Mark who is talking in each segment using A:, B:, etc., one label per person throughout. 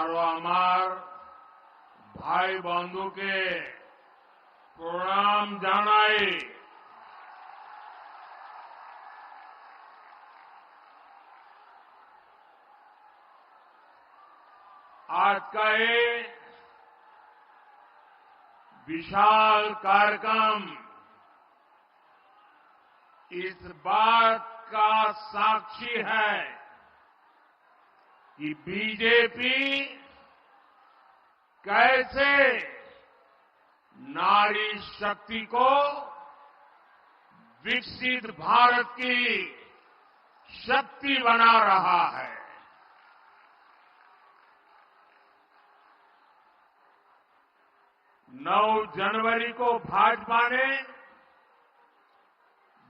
A: आरो आमार भाई बंधु के प्रणाम जानाई। आज का ये विशाल कार्यक्रम इस बात का साक्षी है कि बीजेपी कैसे नारी शक्ति को विकसित भारत की शक्ति बना रहा है। 9 जनवरी को भाजपा ने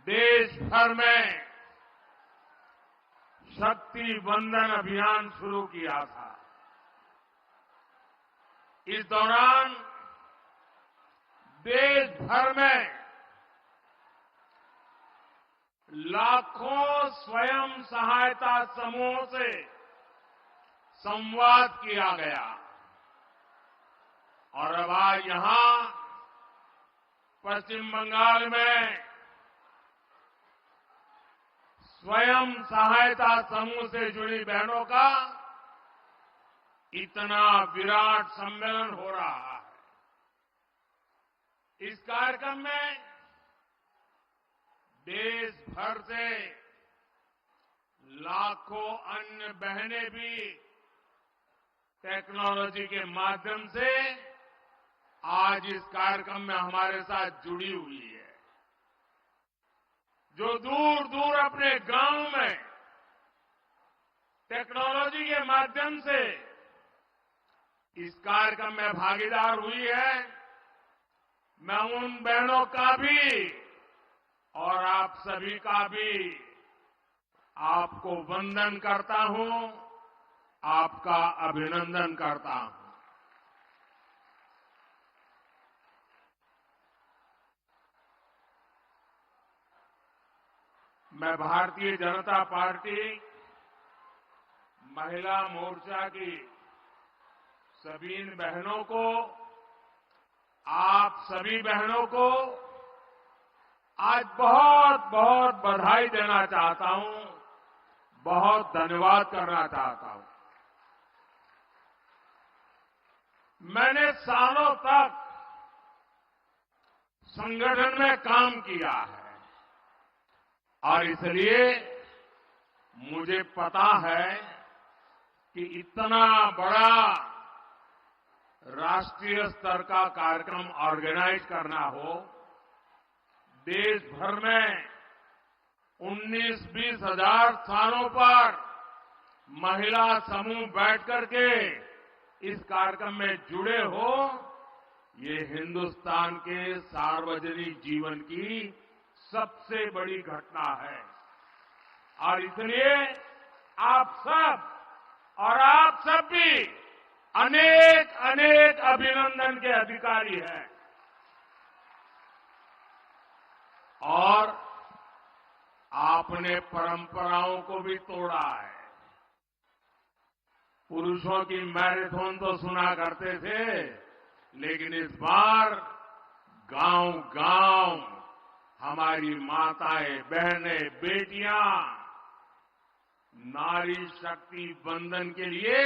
A: देश भर में शक्ति वंदन अभियान शुरू किया था। इस दौरान देश भर में लाखों स्वयं सहायता समूहों से संवाद किया गया और अब आज यहां पश्चिम बंगाल में स्वयं सहायता समूह से जुड़ी बहनों का इतना विराट सम्मेलन हो रहा है। इस कार्यक्रम में देश भर से लाखों अन्य बहनें भी टेक्नोलॉजी के माध्यम से आज इस कार्यक्रम में हमारे साथ जुड़ी हुई है। जो दूर दूर अपने गांव में टेक्नोलॉजी के माध्यम से इस कार्यक्रम में भागीदार हुई है, मैं उन बहनों का भी और आप सभी का भी आपको वंदन करता हूं, आपका अभिनंदन करता हूं। मैं भारतीय जनता पार्टी महिला मोर्चा की सभी बहनों को, आप सभी बहनों को आज बहुत बहुत बधाई देना चाहता हूं, बहुत धन्यवाद करना चाहता हूं। मैंने सालों तक संगठन में काम किया है और इसलिए मुझे पता है कि इतना बड़ा राष्ट्रीय स्तर का कार्यक्रम ऑर्गेनाइज करना हो, देश भर में 19-20 हजार स्थानों पर महिला समूह बैठ करके इस कार्यक्रम में जुड़े हो, ये हिंदुस्तान के सार्वजनिक जीवन की सबसे बड़ी घटना है। और इसलिए आप सब और आप सब भी अनेक अनेक अभिनंदन के अधिकारी हैं। और आपने परंपराओं को भी तोड़ा है। पुरुषों की मैराथन तो सुना करते थे, लेकिन इस बार गांव-गांव हमारी माताएं, बहनें, बेटियां नारी शक्ति वंदन के लिए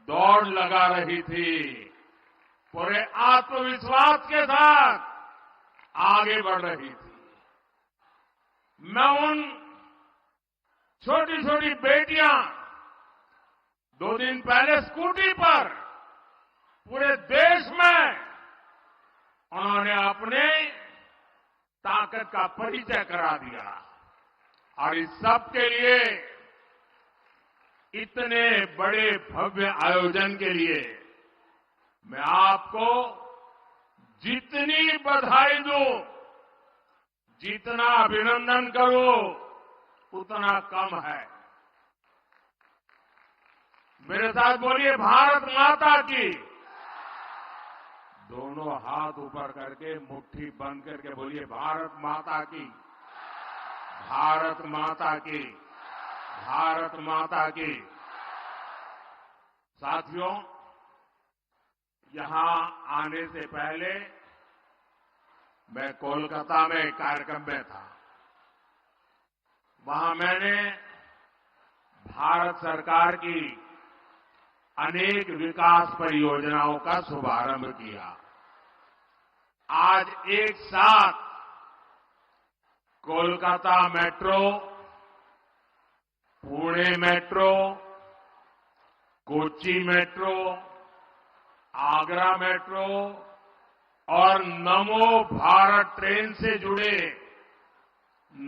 A: दौड़ लगा रही थी। पूरे आत्मविश्वास के साथ आगे बढ़ रही थी। मैं उन छोटी छोटी बेटियां 2 दिन पहले स्कूटी पर पूरे देश में उन्होंने अपने ताकत का परिचय करा दिया। और इस सब के लिए, इतने बड़े भव्य आयोजन के लिए मैं आपको जितनी बधाई दूं, जितना अभिनंदन करूं, उतना कम है। मेरे साथ बोलिए भारत माता की। दोनों हाथ ऊपर करके मुट्ठी बंद करके बोलिए भारत माता की, भारत माता की, भारत माता की। साथियों, यहां आने से पहले मैं कोलकाता में एक कार्यक्रम में था। वहां मैंने भारत सरकार की अनेक विकास परियोजनाओं का शुभारंभ किया। आज एक साथ Kolkata metro, Pune metro, Kochi metro, Agra metro और नमो भारत ट्रेन से जुड़े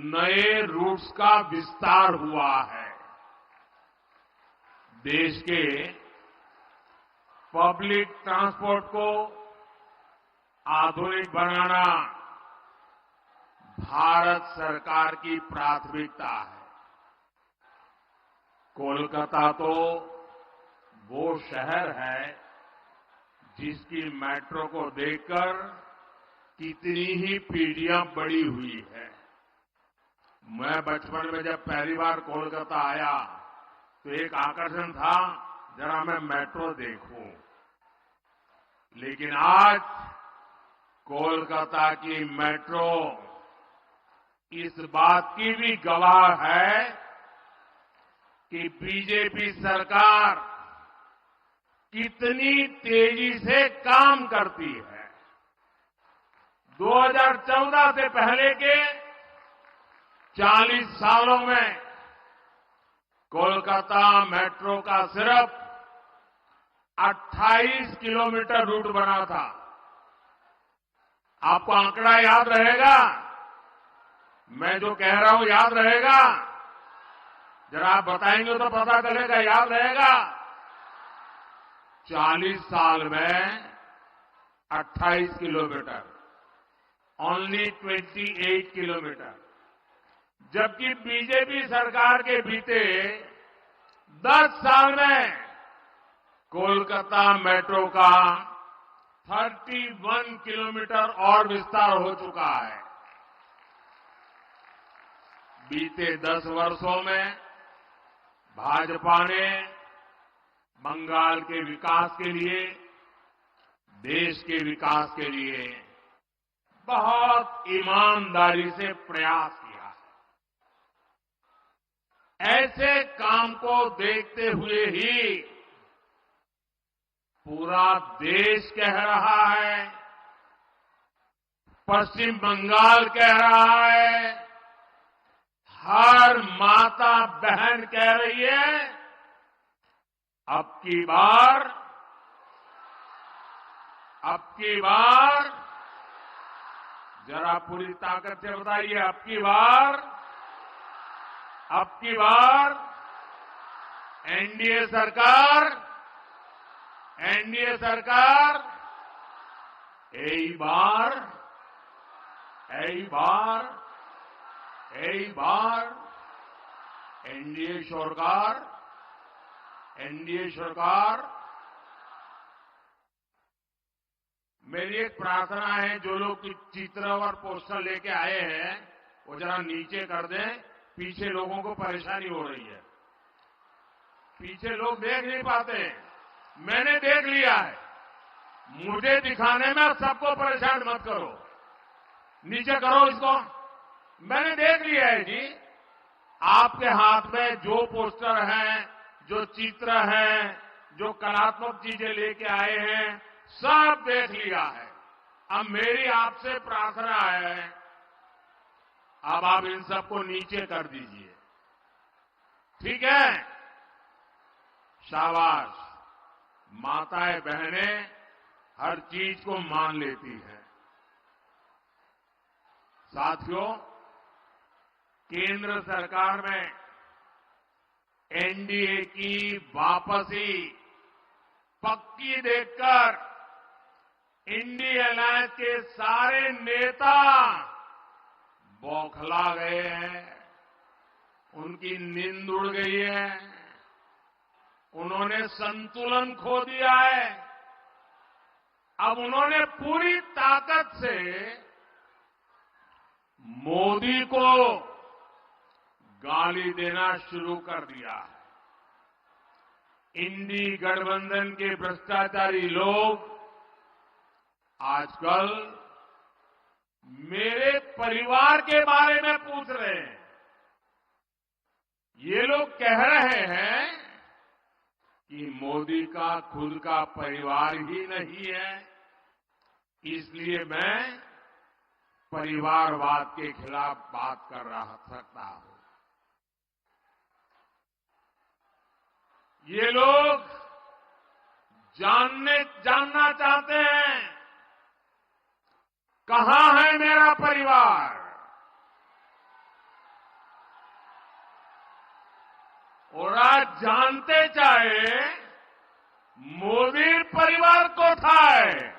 A: नए रूट्स का विस्तार हुआ है। देश के पब्लिक ट्रांसपोर्ट को आधुनिक बनाना भारत सरकार की प्राथमिकता है। कोलकाता तो वो शहर है जिसकी मेट्रो को देखकर कितनी ही पीढ़ियां बड़ी हुई है। मैं बचपन में जब पहली बार कोलकाता आया तो एक आकर्षण था, जरा मैं मेट्रो देखूं। लेकिन आज कोलकाता की मेट्रो इस बात की भी गवाह है कि बीजेपी सरकार कितनी तेजी से काम करती है। 2014 से पहले के 40 सालों में कोलकाता मेट्रो का सिर्फ 28 किलोमीटर रूट बना था। आपको आंकड़ा याद रहेगा? मैं जो कह रहा हूं याद रहेगा? जरा आप बताएंगे तो पता चलेगा, याद रहेगा? 40 साल में 28 किलोमीटर, ओनली 28 किलोमीटर, जबकि बीजेपी सरकार के बीते 10 साल में कोलकाता मेट्रो का 31 किलोमीटर और विस्तार हो चुका है। बीते 10 वर्षों में भाजपा ने बंगाल के विकास के लिए, देश के विकास के लिए बहुत ईमानदारी से प्रयास किया है। ऐसे काम को देखते हुए ही पूरा देश कह रहा है, पश्चिम बंगाल कह रहा है, हर माता बहन कह रही है, अब की बार जरा पूरी ताकत से बताइए, अब की बार एनडीए सरकार यही बार एनडीए सरकार। मेरी एक प्रार्थना है, जो लोग चित्र और पोस्टर लेके आए हैं वो जरा नीचे कर दें, पीछे लोगों को परेशानी हो रही है। पीछे लोग देख नहीं पाते, मैंने देख लिया है। मुझे दिखाने में सबको परेशान मत करो, नीचे करो इसको। मैंने देख लिया है जी, आपके हाथ में जो पोस्टर हैं, जो चित्र हैं, जो कलात्मक चीजें लेके आए हैं, सब देख लिया है। अब मेरी आपसे प्रार्थना है, अब आप इन सबको नीचे कर दीजिए, ठीक है? शाबाश। माताएं बहनें हर चीज को मान लेती हैं। साथियों, केंद्र सरकार में एनडीए की वापसी पक्की देखकर इंडिया अलायंस के सारे नेता बौखला गए हैं, उनकी नींद उड़ गई है, उन्होंने संतुलन खो दिया है। अब उन्होंने पूरी ताकत से मोदी को गाली देना शुरू कर दिया है। इंडी गठबंधन के भ्रष्टाचारी लोग आजकल मेरे परिवार के बारे में पूछ रहे हैं। ये लोग कह रहे हैं कि मोदी का खुद का परिवार ही नहीं है, इसलिए मैं परिवारवाद के खिलाफ बात कर सकता हूं। ये लोग जानना चाहते हैं कहां है मेरा परिवार, और आज जानते चाहे मोदी परिवार को था है।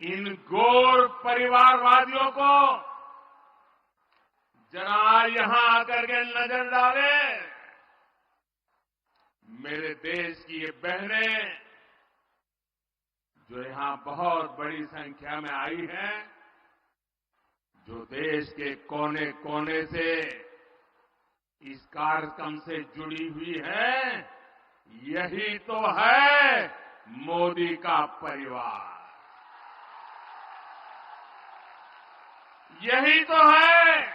A: इन गोर परिवारवादियों को जरा यहां आकर के नजर डाले। मेरे देश की ये बहनें जो यहां बहुत बड़ी संख्या में आई हैं, जो देश के कोने कोने से इस कार्यक्रम से जुड़ी हुई है, यही तो है मोदी का परिवार, यही तो है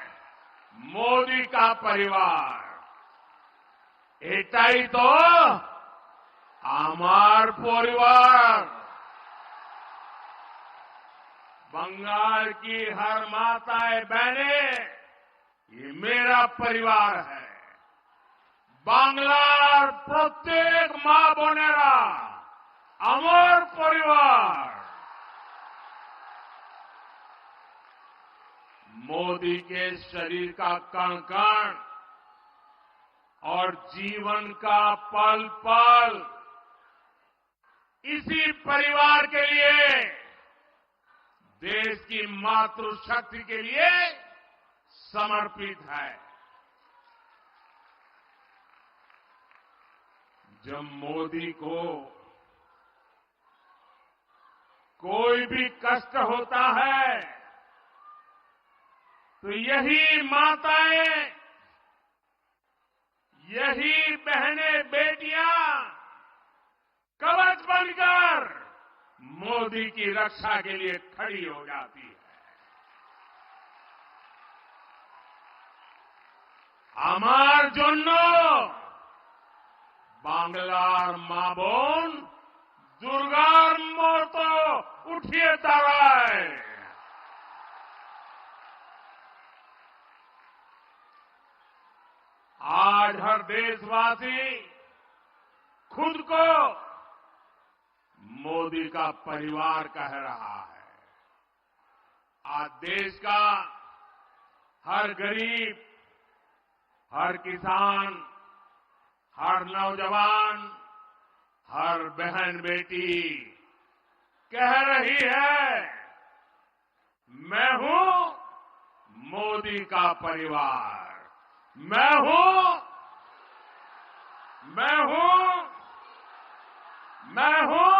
A: मोदी का परिवार। एटाई तो आमार परिवार। बंगाल की हर माताएं बहनें, ये मेरा परिवार है। बांग्लार प्रत्येक मां बोनेरा আমার परिवार। मोदी के शरीर का कण कण और जीवन का पल पल इसी परिवार के लिए, देश की मातृशक्ति के लिए समर्पित है। जब मोदी को कोई भी कष्ट होता है तो यही माताएं, यही बहनें बेटियां कवच बनकर मोदी की रक्षा के लिए खड़ी हो जाती है। আমার জন্য বাংলার মা বোন দুর্গার মতো উঠিয়ে দাঁড়ায়। आज हर देशवासी खुद को मोदी का परिवार कह रहा है। आज देश का हर गरीब, हर किसान, हर नौजवान, हर बहन बेटी कह रही है, मैं हूं मोदी का परिवार, मैं हूं, मैं हूं, मैं हूं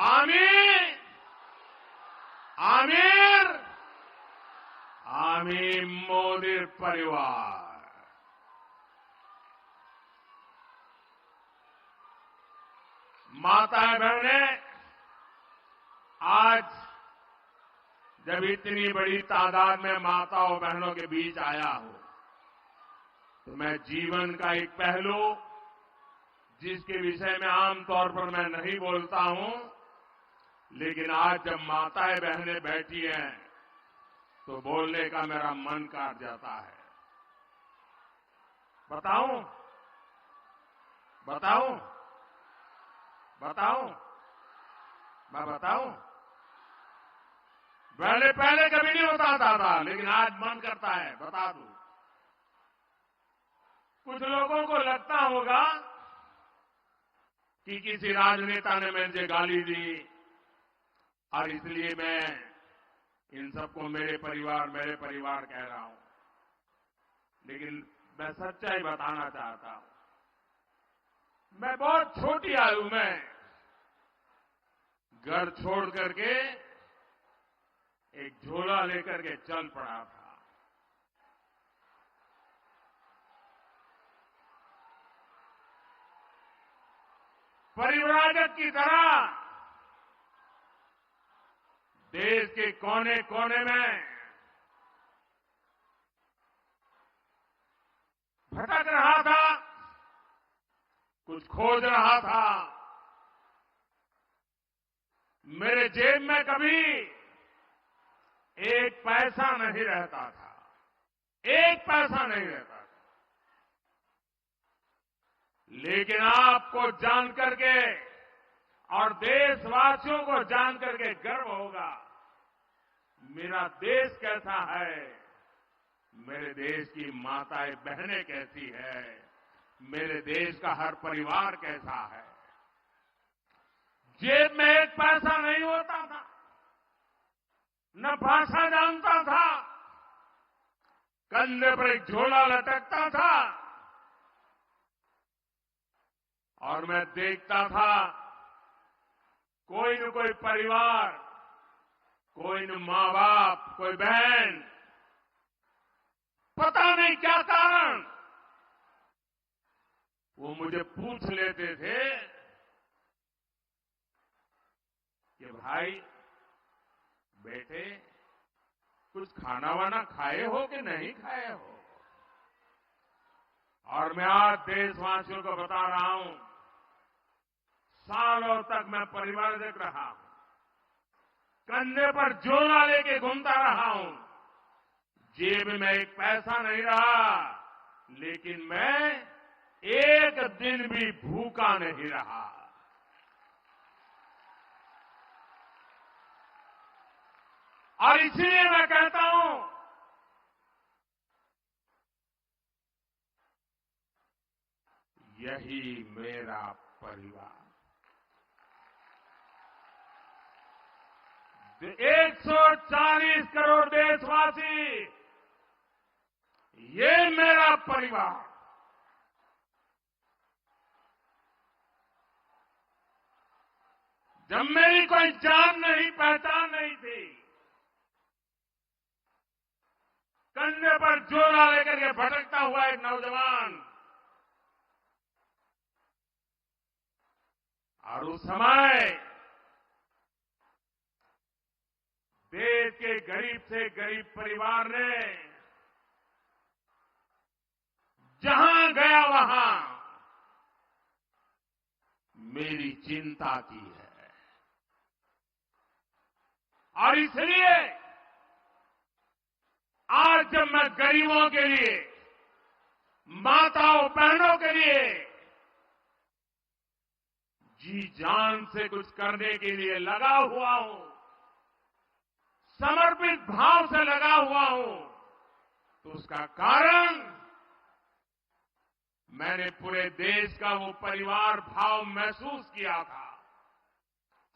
A: आमीर, आमीर, आमीर मोदी परिवार। माताएं बहनें, आज जब इतनी बड़ी तादाद में माताओं बहनों के बीच आया हूं, तो मैं जीवन का एक पहलू जिसके विषय में आमतौर पर मैं नहीं बोलता हूं, लेकिन आज जब माताएं बहनें बैठी हैं तो बोलने का मेरा मन काट जाता है। बताऊं, बताऊं, बताऊं, मैं बताऊं? पहले कभी नहीं बताता था, लेकिन आज मन करता है बता दूं। कुछ लोगों को लगता होगा कि किसी राजनेता ने मुझे गाली दी और इसलिए मैं इन सबको मेरे परिवार कह रहा हूं, लेकिन मैं सच्चाई बताना चाहता हूं। मैं बहुत छोटी आयु में घर छोड़ करके एक झोला लेकर के चल पड़ा था। परिव्राजक की तरह देश के कोने कोने में भटक रहा था, कुछ खोज रहा था। मेरे जेब में कभी एक पैसा नहीं रहता था, एक पैसा नहीं रहता था। लेकिन आपको जान करके और देशवासियों को जान करके गर्व होगा, मेरा देश कैसा है, मेरे देश की माताएं बहनें कैसी है, मेरे देश का हर परिवार कैसा है। जेब में एक पैसा नहीं होता था, न भाषा जानता था, कंधे पर एक झोला लटकता था और मैं देखता था कोई न कोई परिवार, कोई न मां बाप, कोई बहन, पता नहीं क्या कारण, वो मुझे पूछ लेते थे कि भाई बेटे कुछ खाना वाना खाए हो कि नहीं खाए हो। और मैं आज देशवासियों को बता रहा हूं, सालों तक मैं परिवारजक रहा हूं, कंधे पर झोला लेके घूमता रहा हूं, जेब में एक पैसा नहीं रहा, लेकिन मैं एक दिन भी भूखा नहीं रहा। और इसलिए मैं कहता हूं, यही मेरा परिवार। 140 करोड़ देशवासी, ये मेरा परिवार। जब मेरी कोई जान नहीं, पहचान नहीं थी, कंधे पर झोला लेकर के भटकता हुआ एक नौजवान, और उस समय देश के गरीब से गरीब परिवार ने जहां गया वहां मेरी चिंता की है। और इसलिए आज जब मैं गरीबों के लिए, माताओं बहनों के लिए जी जान से कुछ करने के लिए लगा हुआ हूं, समर्पित भाव से लगा हुआ हूं, तो उसका कारण मैंने पूरे देश का वो परिवार भाव महसूस किया था।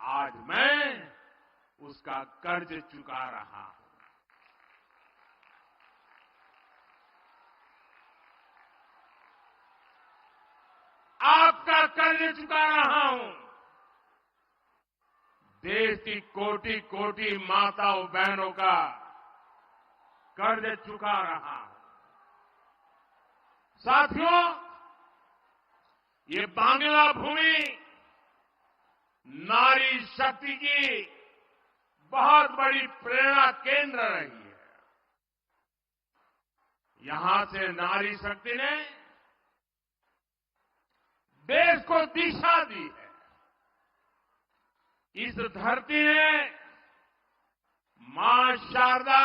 A: आज मैं उसका कर्ज चुका रहा हूं। आपका कर्ज चुका रहा हूं। देश की कोटि कोटि माताओं बहनों का कर्ज चुका रहा हूं। साथियों, ये बांग्ला भूमि नारी शक्ति की बहुत बड़ी प्रेरणा केंद्र रही है। यहां से नारी शक्ति ने देश को दिशा दी है। इस धरती ने मां शारदा,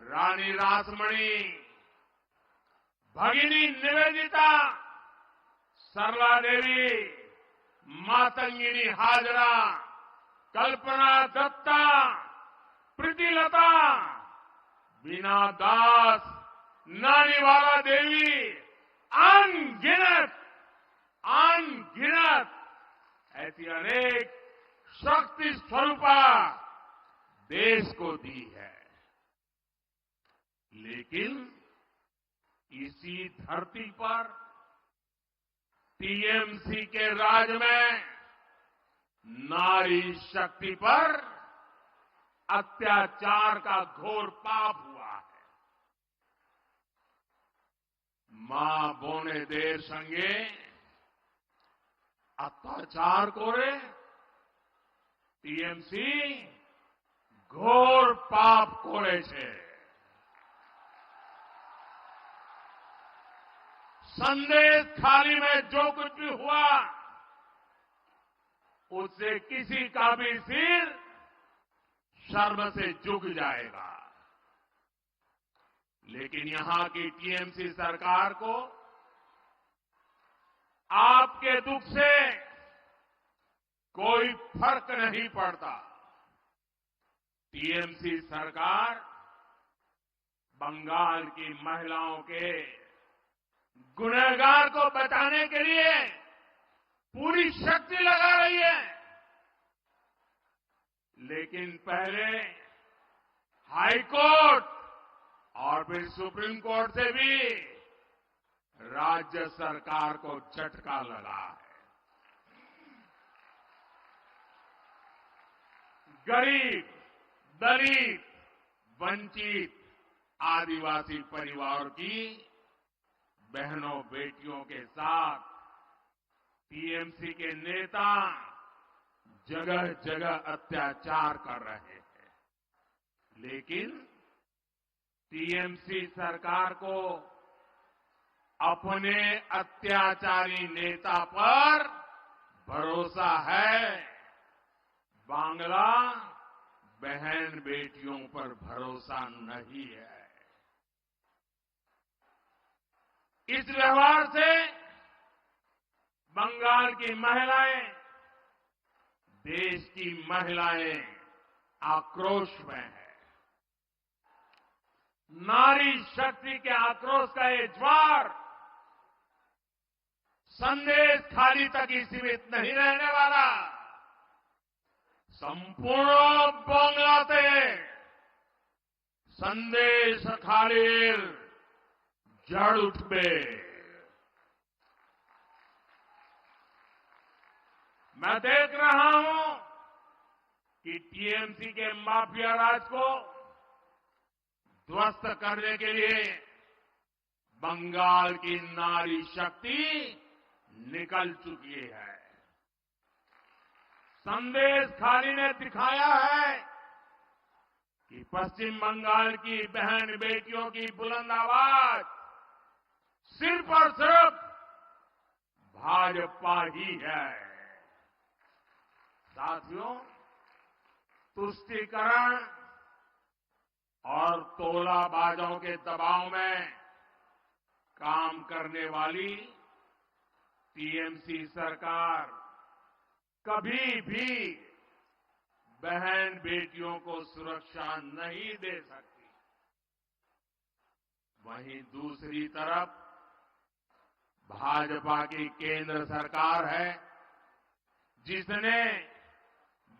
A: रानी रासमणी, भगिनी निवेदिता, सरला देवी, मातंगिनी हाजरा, कल्पना दत्ता, प्रीतिलता, बीना दास, नानीवाला देवी, अनगिनत ऐसी अनेक शक्ति स्वरूपा देश को दी है। लेकिन इसी धरती पर टीएमसी के राज में नारी शक्ति पर अत्याचार का घोर पाप हुआ है। मां बोने देर संगे અત્યાચાર કરે ટીએમસી ઘોર પાપ કરે છે। संदेश खाली में जो कुछ भी हुआ उससे किसी का भी सिर शर्म से झुक जाएगा। लेकिन यहां की टीएमसी सरकार को आपके दुख से कोई फर्क नहीं पड़ता। टीएमसी सरकार बंगाल की महिलाओं के गुनहगार को बचाने के लिए पूरी शक्ति लगा रही है। लेकिन पहले हाई कोर्ट और फिर सुप्रीम कोर्ट से भी राज्य सरकार को झटका लगा है। गरीब, दलित, वंचित, आदिवासी परिवार की बहनों बेटियों के साथ टीएमसी के नेता जगह जगह अत्याचार कर रहे हैं। लेकिन टीएमसी सरकार को अपने अत्याचारी नेता पर भरोसा है, बांग्ला बहन बेटियों पर भरोसा नहीं है। इस व्यवहार से बंगाल की महिलाएं, देश की महिलाएं आक्रोश में है। नारी शक्ति के आक्रोश का ये ज्वार संदेश खाली तक ही सीमित नहीं रहने वाला। संपूर्ण बांग्लाते संदेश खालीर जड़ उठबे। मैं देख रहा हूं कि टीएमसी के माफिया राज को ध्वस्त करने के लिए बंगाल की नारी शक्ति निकल चुकी है। संदेश खाली ने दिखाया है कि पश्चिम बंगाल की बहन बेटियों की बुलंद आवाज सिर्फ और सिर्फ भाजपा ही है। साथियों, तुष्टीकरण और तोलाबाजों के दबाव में काम करने वाली टीएमसी सरकार कभी भी बहन बेटियों को सुरक्षा नहीं दे सकती। वहीं दूसरी तरफ भाजपा की केंद्र सरकार है जिसने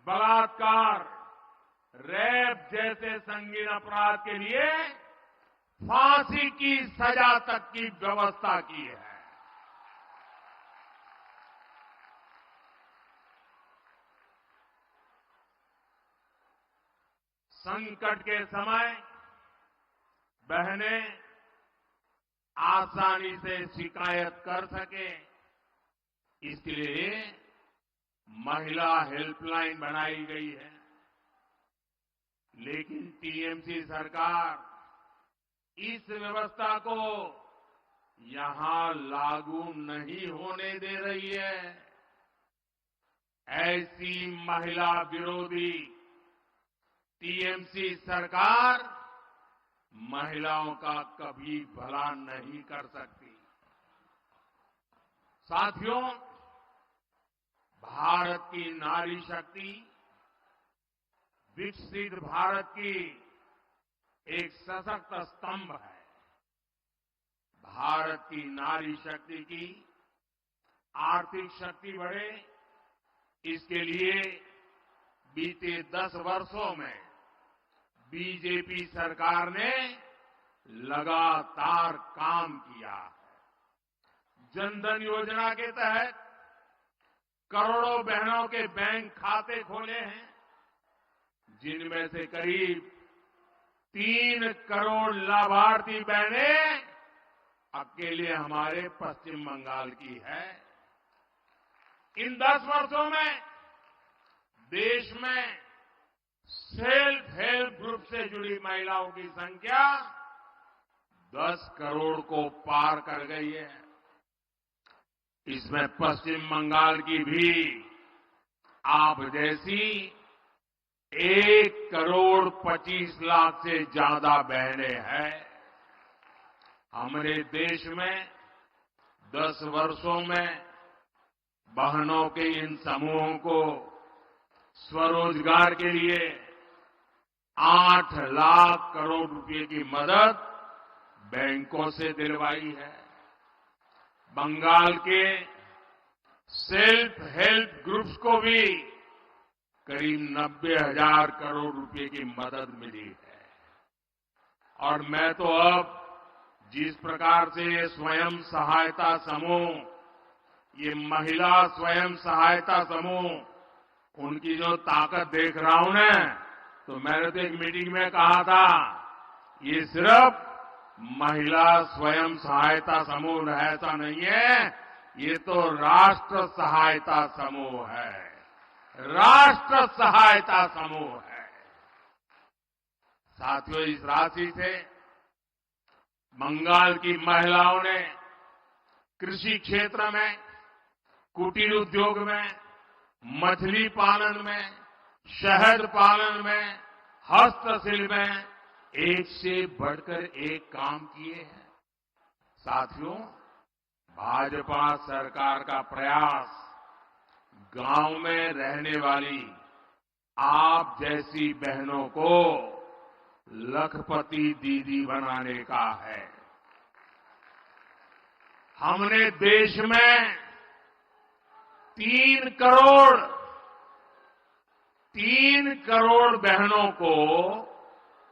A: बलात्कार, रेप जैसे संगीन अपराध के लिए फांसी की सजा तक की व्यवस्था की है। संकट के समय बहनें आसानी से शिकायत कर सके, इसलिए महिला हेल्पलाइन बनाई गई है। लेकिन टीएमसी सरकार इस व्यवस्था को यहां लागू नहीं होने दे रही है। ऐसी महिला विरोधी टीएमसी सरकार महिलाओं का कभी भला नहीं कर सकती। साथियों, भारत की नारी शक्ति विकसित भारत की एक सशक्त स्तंभ है। भारत की नारी शक्ति की आर्थिक शक्ति बढ़े, इसके लिए बीते 10 वर्षों में बीजेपी सरकार ने लगातार काम किया है। जनधन योजना के तहत करोड़ों बहनों के बैंक खाते खोले हैं, जिनमें से करीब 3 करोड़ लाभार्थी बहनें अकेले हमारे पश्चिम बंगाल की है। इन 10 वर्षों में देश में सेल्फ हेल्प ग्रुप से जुड़ी महिलाओं की संख्या 10 करोड़ को पार कर गई है। इसमें पश्चिम बंगाल की भी आप जैसी 1 करोड़ 25 लाख से ज्यादा बहनें हैं। हमारे देश में 10 वर्षों में बहनों के इन समूहों को स्वरोजगार के लिए 8 लाख करोड़ रुपए की मदद बैंकों से दिलवाई है। बंगाल के सेल्फ हेल्प ग्रुप्स को भी करीब 90,000 करोड़ रुपए की मदद मिली है। और मैं तो अब जिस प्रकार से स्वयं सहायता समूह, ये महिला स्वयं सहायता समूह, उनकी जो ताकत देख रहा हूं ना, तो मैंने तो एक मीटिंग में कहा था, ये सिर्फ महिला स्वयं सहायता समूह ऐसा नहीं है, ये तो राष्ट्र सहायता समूह है, राष्ट्र सहायता समूह है। साथियों, इस राशि से बंगाल की महिलाओं ने कृषि क्षेत्र में, कुटीर उद्योग में, मछली पालन में, शहद पालन में, हस्तशिल्प में एक से बढ़कर एक काम किए हैं। साथियों, भाजपा सरकार का प्रयास गांव में रहने वाली आप जैसी बहनों को लखपति दीदी बनाने का है। हमने देश में 3 करोड़ बहनों को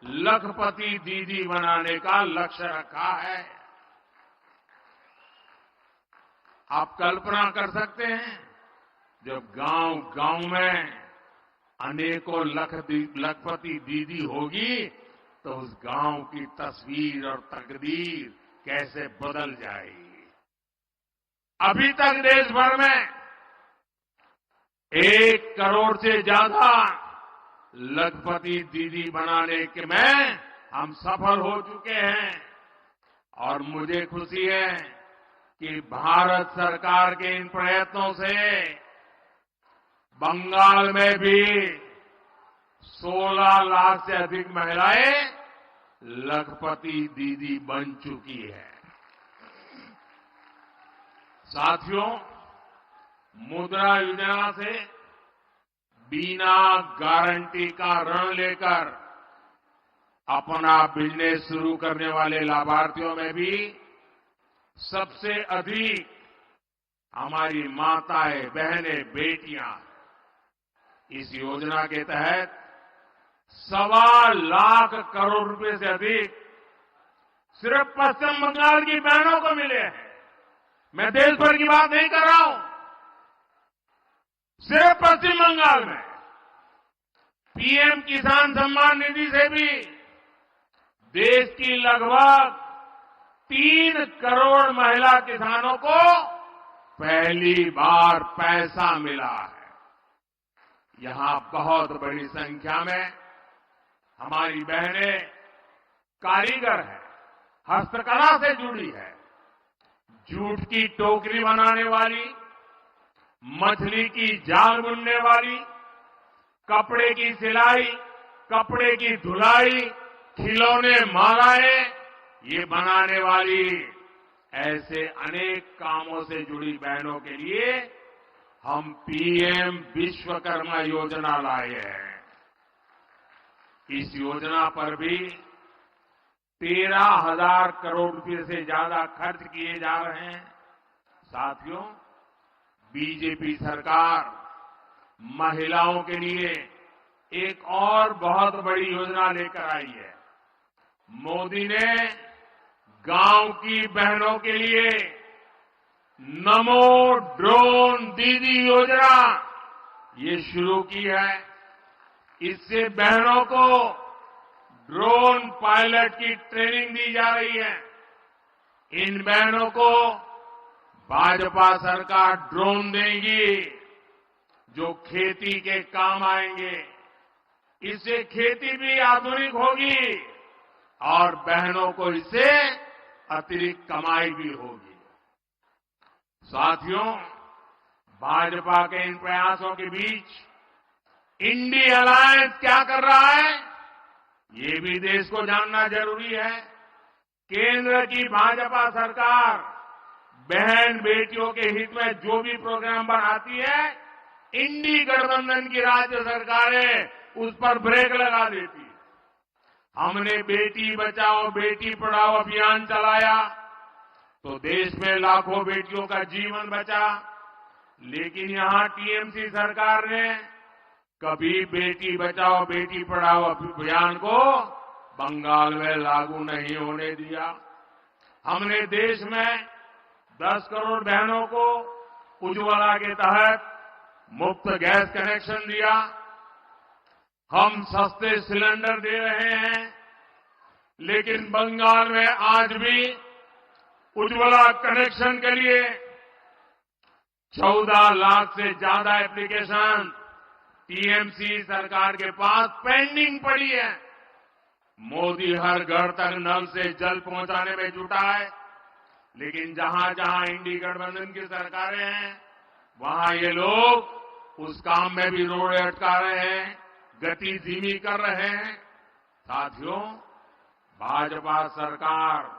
A: लखपति दीदी बनाने का लक्ष्य रखा है। आप कल्पना कर सकते हैं, जब गांव में अनेकों लखपति दीदी होगी तो उस गांव की तस्वीर और तकदीर कैसे बदल जाएगी। अभी तक देश भर में 1 करोड़ से ज्यादा लखपति दीदी बनाने के में हम सफल हो चुके हैं। और मुझे खुशी है कि भारत सरकार के इन प्रयत्नों से बंगाल में भी 16 लाख से अधिक महिलाएं लखपति दीदी बन चुकी है। साथियों, मुद्रा योजना से बिना गारंटी का ऋण लेकर अपना बिजनेस शुरू करने वाले लाभार्थियों में भी सबसे अधिक हमारी माताएं, बहनें, बेटियां। इस योजना के तहत 1.25 लाख करोड़ रुपए से अधिक सिर्फ पश्चिम बंगाल की बहनों को मिले हैं। मैं देश भर की बात नहीं कर रहा हूं, सिर्फ पश्चिम बंगाल में पीएम किसान सम्मान निधि से भी देश की लगभग 3 करोड़ महिला किसानों को पहली बार पैसा मिला है। यहां बहुत बड़ी संख्या में हमारी बहनें कारीगर हैं, हस्तकला से जुड़ी है। जूट की टोकरी बनाने वाली, मछली की जाल बुनने वाली, कपड़े की सिलाई, कपड़े की धुलाई, खिलौने, मालाएं ये बनाने वाली, ऐसे अनेक कामों से जुड़ी बहनों के लिए हम पीएम विश्वकर्मा योजना लाए हैं। इस योजना पर भी 13,000 करोड़ रुपए से ज्यादा खर्च किए जा रहे हैं। साथियों, बीजेपी सरकार महिलाओं के लिए एक और बहुत बड़ी योजना लेकर आई है। मोदी ने गांव की बहनों के लिए नमो ड्रोन दीदी योजना ये शुरू की है। इससे बहनों को ड्रोन पायलट की ट्रेनिंग दी जा रही है। इन बहनों को भाजपा सरकार ड्रोन देगी जो खेती के काम आएंगे। इससे खेती भी आधुनिक होगी और बहनों को इससे अतिरिक्त कमाई भी होगी। साथियों, भाजपा के इन प्रयासों के बीच इंडी अलायंस क्या कर रहा है, ये भी देश को जानना जरूरी है। केंद्र की भाजपा सरकार बहन बेटियों के हित में जो भी प्रोग्राम बनाती है, इंडी गठबंधन की राज्य सरकारें उस पर ब्रेक लगा देती है। हमने बेटी बचाओ बेटी पढ़ाओ अभियान चलाया तो देश में लाखों बेटियों का जीवन बचा, लेकिन यहां टीएमसी सरकार ने कभी बेटी बचाओ बेटी पढ़ाओ अभियान को बंगाल में लागू नहीं होने दिया। हमने देश में 10 करोड़ बहनों को उज्ज्वला के तहत मुफ्त गैस कनेक्शन दिया। हम सस्ते सिलेंडर दे रहे हैं, लेकिन बंगाल में आज भी उज्ज्वला कनेक्शन के लिए 14 लाख से ज्यादा एप्लीकेशन टीएमसी सरकार के पास पेंडिंग पड़ी है। मोदी हर घर तक नल से जल पहुंचाने में जुटा है, लेकिन जहां जहां इंडी गठबंधन की सरकारें हैं वहां ये लोग उस काम में भी रोड़े अटका रहे हैं, गति धीमी कर रहे हैं। साथियों, भाजपा सरकार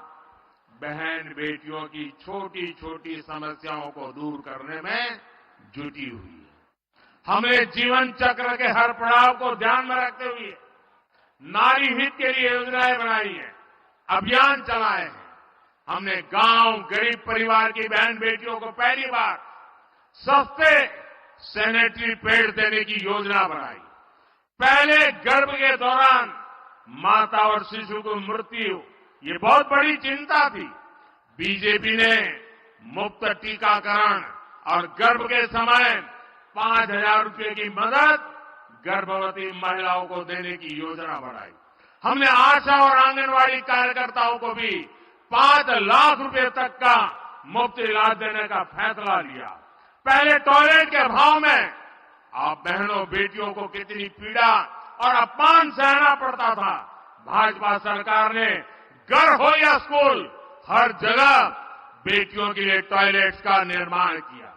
A: बहन बेटियों की छोटी छोटी समस्याओं को दूर करने में जुटी हुई है। हमने जीवन चक्र के हर पड़ाव को ध्यान में रखते हुए नारी हित के लिए योजनाएं बनाई हैं, अभियान चलाए हैं। हमने गांव गरीब परिवार की बहन बेटियों को पहली बार सस्ते सैनिटरी पैड देने की योजना बनाई। पहले गर्भ के दौरान माता और शिशु की मृत्यु ये बहुत बड़ी चिंता थी। बीजेपी ने मुफ्त टीकाकरण और गर्भ के समय 5,000 रुपये की मदद गर्भवती महिलाओं को देने की योजना बनाई। हमने आशा और आंगनवाड़ी कार्यकर्ताओं को भी 5 लाख रुपए तक का मुफ्त इलाज देने का फैसला लिया। पहले टॉयलेट के अभाव में आप बहनों बेटियों को कितनी पीड़ा और अपमान सहना पड़ता था। भाजपा सरकार ने घर हो या स्कूल हर जगह बेटियों के लिए टॉयलेट्स का निर्माण किया।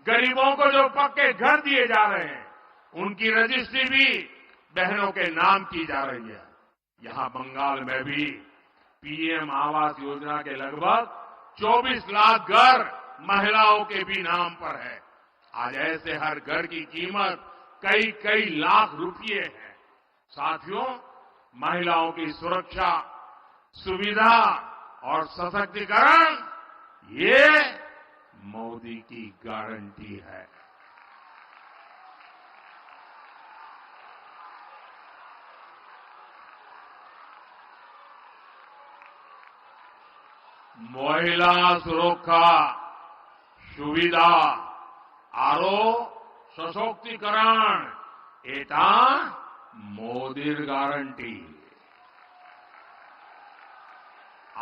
A: गरीबों को जो पक्के घर दिए जा रहे हैं उनकी रजिस्ट्री भी बहनों के नाम की जा रही है। यहां बंगाल में भी पीएम आवास योजना के लगभग 24 लाख घर महिलाओं के भी नाम पर है। आज ऐसे हर घर की कीमत कई कई लाख रुपये है। साथियों, महिलाओं की सुरक्षा, सुविधा और सशक्तिकरण ये मोदी की गारंटी है। महिला सुरक्षा, सुविधा आरो सशक्तिकरण एटा मोदीर गारंटी।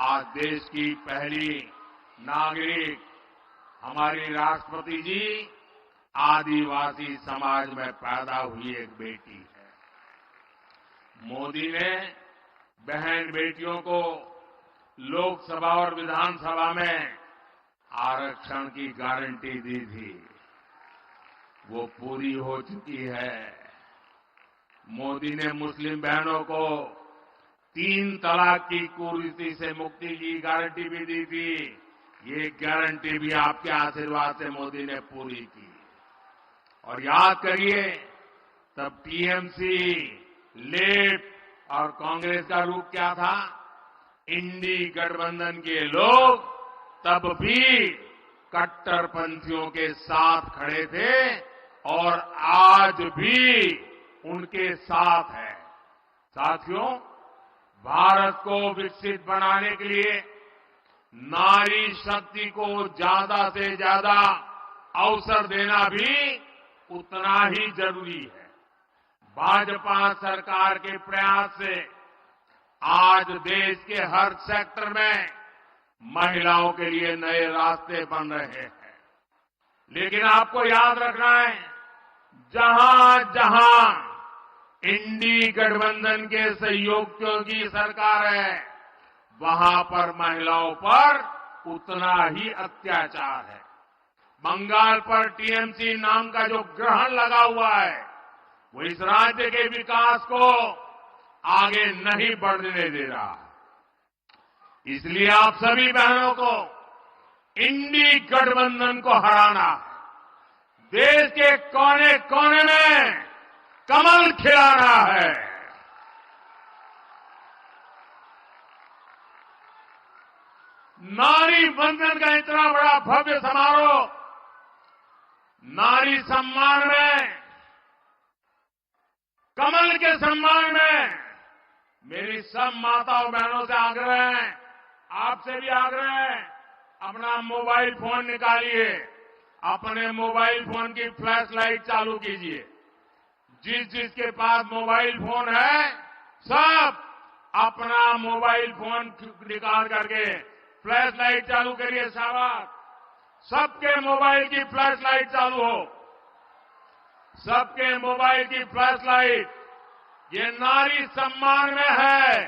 A: आज देश की पहली नागरिक हमारी राष्ट्रपति जी आदिवासी समाज में पैदा हुई एक बेटी है। मोदी ने बहन बेटियों को लोकसभा और विधानसभा में आरक्षण की गारंटी दी थी, वो पूरी हो चुकी है। मोदी ने मुस्लिम बहनों को 3 तलाक की कुरीति से मुक्ति की गारंटी भी दी थी। ये गारंटी भी आपके आशीर्वाद से मोदी ने पूरी की। और याद करिए, तब टीएमसी, लेफ्ट और कांग्रेस का रूप क्या था? इंडी गठबंधन के लोग तब भी कट्टरपंथियों के साथ खड़े थे और आज भी उनके साथ है। साथियों, भारत को विकसित बनाने के लिए नारी शक्ति को ज्यादा से ज्यादा अवसर देना भी उतना ही जरूरी है। भाजपा सरकार के प्रयास से आज देश के हर सेक्टर में महिलाओं के लिए नए रास्ते बन रहे हैं। लेकिन आपको याद रखना है, जहां जहां इंडी गठबंधन के सहयोगियों की सरकार है, वहां पर महिलाओं पर उतना ही अत्याचार है। बंगाल पर टीएमसी नाम का जो ग्रहण लगा हुआ है, वो इस राज्य के विकास को आगे नहीं बढ़ने दे रहा। इसलिए आप सभी बहनों को इंडी गठबंधन को हराना, देश के कोने कोने में कमल खिलाना है। नारी वंदन का इतना बड़ा भव्य समारोह, नारी सम्मान में, कमल के सम्मान में मेरी सब माताओं बहनों से आग्रह है, आपसे भी आग्रह है, अपना मोबाइल फोन निकालिए, अपने मोबाइल फोन की फ्लैश लाइट चालू कीजिए। जिसके पास मोबाइल फोन है, सब अपना मोबाइल फोन निकाल करके फ्लैश लाइट चालू करिए। शाबाश, सबके मोबाइल की फ्लैश लाइट चालू हो, सबके मोबाइल की फ्लैश लाइट। ये नारी सम्मान में है,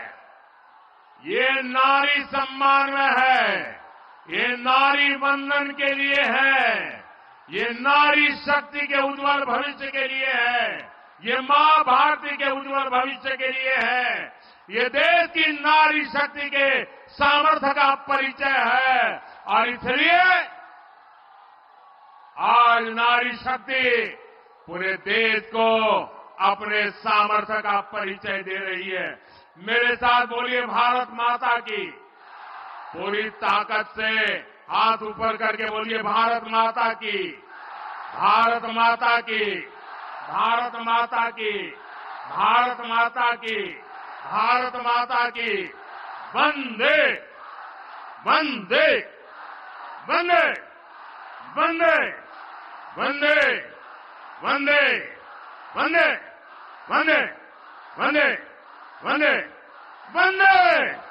A: ये नारी सम्मान में है, ये नारी वंदन के लिए है, ये नारी शक्ति के उज्जवल भविष्य के लिए है, ये मां भारती के उज्जवल भविष्य के लिए है, ये देश की नारी शक्ति के सामर्थ्य का परिचय है। और इसलिए आज नारी शक्ति पूरे देश को अपने सामर्थ्य का परिचय दे रही है। मेरे साथ बोलिए भारत माता की। पूरी ताकत से हाथ ऊपर करके बोलिए भारत माता की, भारत माता की, भारत माता की, भारत माता की, भारत माता की। वंदे वंदे वंदे वंदे वंदे वंदे वंदे वंदे वंदे वंदे वंदे